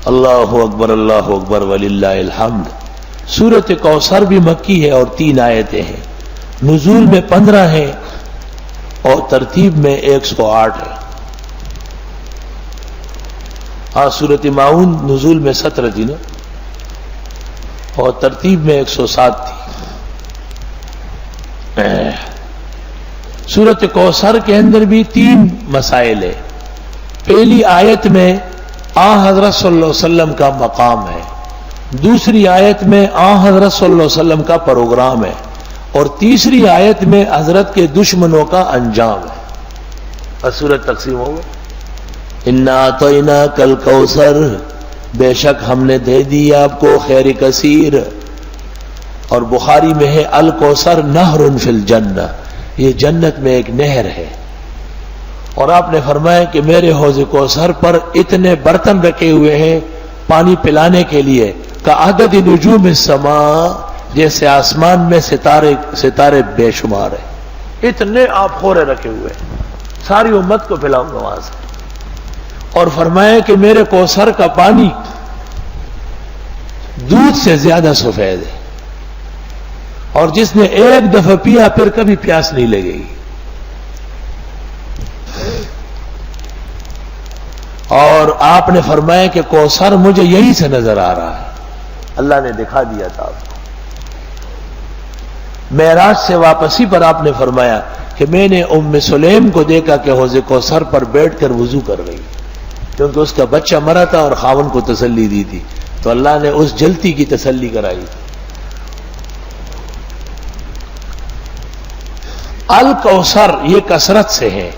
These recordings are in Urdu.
اللہ اکبر وللہ الحمد۔ سورۃ کوثر بھی مکی ہے اور 3 آیتیں ہیں، نزول میں 15 ہیں اور ترتیب میں 108 ہے۔ سورۃ ماؤن نزول میں 17 تھی نا اور ترتیب میں 107 تھی۔ سورۃ کوثر کے اندر بھی 3 مسائل ہیں۔ پہلی آیت میں حضرت صلی اللہ علیہ وسلم کا مقام ہے، دوسری آیت میں حضرت صلی اللہ علیہ وسلم کا پروگرام ہے، اور تیسری آیت میں حضرت کے دشمنوں کا انجام ہے۔ اور سورت تقسیم ہو گئی، انا اعطیناک الکوثر، بے شک ہم نے دے دی آپ کو خیر کثیر۔ اور بخاری میں ہے الکوثر نہر فی الجنہ، یہ جنت میں ایک نہر ہے۔ اور آپ نے فرمایا کہ میرے حوض کوثر پر اتنے برتن رکھے ہوئے ہیں پانی پلانے کے لیے، کعدد نجوم السماء، جیسے آسمان میں ستارے بے شمار ہیں، اتنے آپ خورے رکھے ہوئے ہیں، ساری امت کو پلاؤں گا وہاں سے۔ اور فرمایا کہ میرے کوثر کا پانی دودھ سے زیادہ سفید ہے، اور جس نے ایک دفعہ پیا پھر کبھی پیاس نہیں لگے گی۔ اور آپ نے فرمایا کہ کوثر مجھے یہیں سے نظر آ رہا ہے، اللہ نے دکھا دیا تھا آپ کو۔ معراج سے واپسی پر آپ نے فرمایا کہ میں نے ام سلیم کو دیکھا کہ حوض کوثر پر بیٹھ کر وضو کر رہی، کیونکہ اس کا بچہ مرا تھا اور خاوند کو تسلی دی تھی، تو اللہ نے اس جلتی کی تسلی کرائی تھی۔ الکوثر یہ کثرت سے ہے،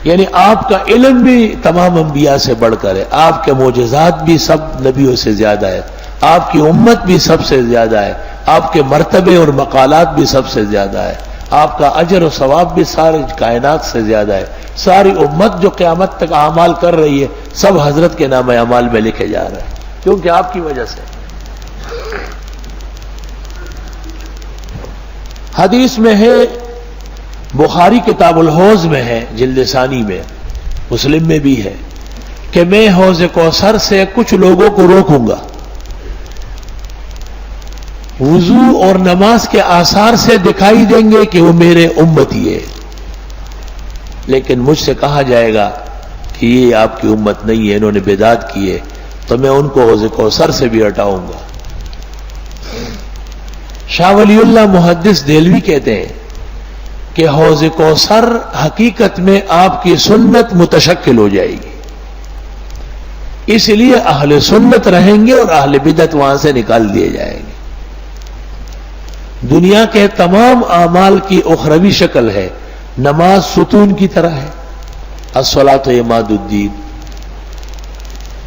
یعنی آپ کا علم بھی تمام انبیاء سے بڑھ کر ہے، آپ کے معجزات بھی سب نبیوں سے زیادہ ہے، آپ کی امت بھی سب سے زیادہ ہے، آپ کے مرتبے اور مقالات بھی سب سے زیادہ ہے، آپ کا اجر و ثواب بھی ساری کائنات سے زیادہ ہے۔ ساری امت جو قیامت تک اعمال کر رہی ہے سب حضرت کے نام اعمال میں لکھے جا رہے ہیں، کیونکہ آپ کی وجہ سے۔ حدیث میں ہے، بخاری کتاب الحوض میں ہے جلد ثانی میں، مسلم میں بھی ہے کہ میں حوض کوثر سے کچھ لوگوں کو روکوں گا، وضو اور نماز کے آثار سے دکھائی دیں گے کہ وہ میرے امتی ہے، لیکن مجھ سے کہا جائے گا کہ یہ آپ کی امت نہیں ہے، انہوں نے بدعت کی ہے، تو میں ان کو حوض کوثر سے بھی ہٹاؤں گا۔ شاہ ولی اللہ محدث دہلوی کہتے ہیں کہ حوض کوثر حقیقت میں آپ کی سنت متشکل ہو جائے گی، اس لیے اہل سنت رہیں گے اور اہل بدعت وہاں سے نکال دیے جائیں گے۔ دنیا کے تمام اعمال کی اخروی شکل ہے، نماز ستون کی طرح ہے، الصلاۃ عماد الدین،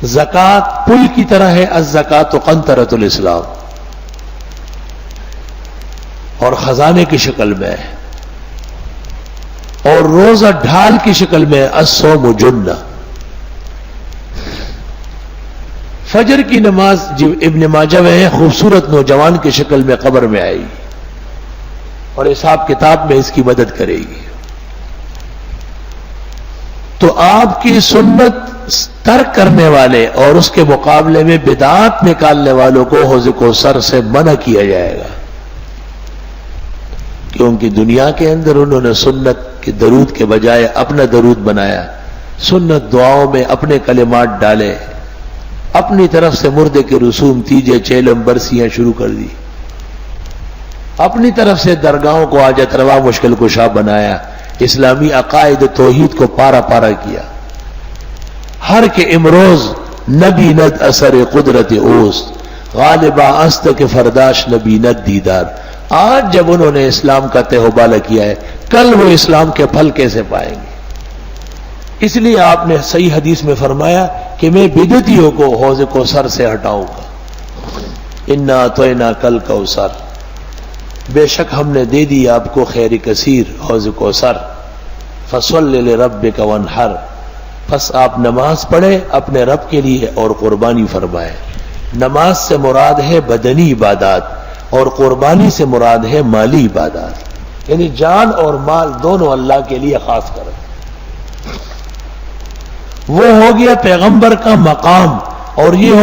زکوٰۃ پل کی طرح ہے، الزکوٰۃ قنطرۃ الاسلام، اور خزانے کی شکل میں ہے، اور روزہ ڈھال کی شکل میں، الصوم جنہ۔ فجر کی نماز ابن ماجہ میں ہے، خوبصورت نوجوان کی شکل میں قبر میں آئے گی اور حساب کتاب میں اس کی مدد کرے گی۔ تو آپ کی سنت ترک کرنے والے اور اس کے مقابلے میں بدعات نکالنے والوں کو حوض کوثر سے منع کیا جائے گا، کیونکہ دنیا کے اندر انہوں نے سنت کے درود کے بجائے اپنا درود بنایا، سنت دعاؤں میں اپنے کلمات ڈالے، اپنی طرف سے مردے کے رسوم، تیجے، چیلم، برسیاں شروع کر دی، اپنی طرف سے درگاہوں کو حاجت روا مشکل کشا بنایا، اسلامی عقائد توحید کو پارا پارا کیا۔ ہر کے امروز نبی ند اثر قدرت اوست، غالبہ است کے فرداش نبی ند دیدار۔ آج جب انہوں نے اسلام کا تہ و بالا کیا ہے، کل وہ اسلام کے پھل کیسے پائیں گے؟ اس لیے آپ نے صحیح حدیث میں فرمایا کہ میں بدعتیوں کو حوض کوثر سے ہٹاؤں گا۔ انا اعطیناک الکوثر، بے شک ہم نے دے دی آپ کو خیر کثیر، حوض کوثر۔ فصل لربک وانحر، پس آپ نماز پڑھیں اپنے رب کے لیے اور قربانی فرمائیں۔ نماز سے مراد ہے بدنی عبادات اور قربانی سے مراد ہے مالی عبادات، یعنی جان اور مال دونوں اللہ کے لیے خاص کریں۔ وہ ہو گیا پیغمبر کا مقام، اور یہ ہو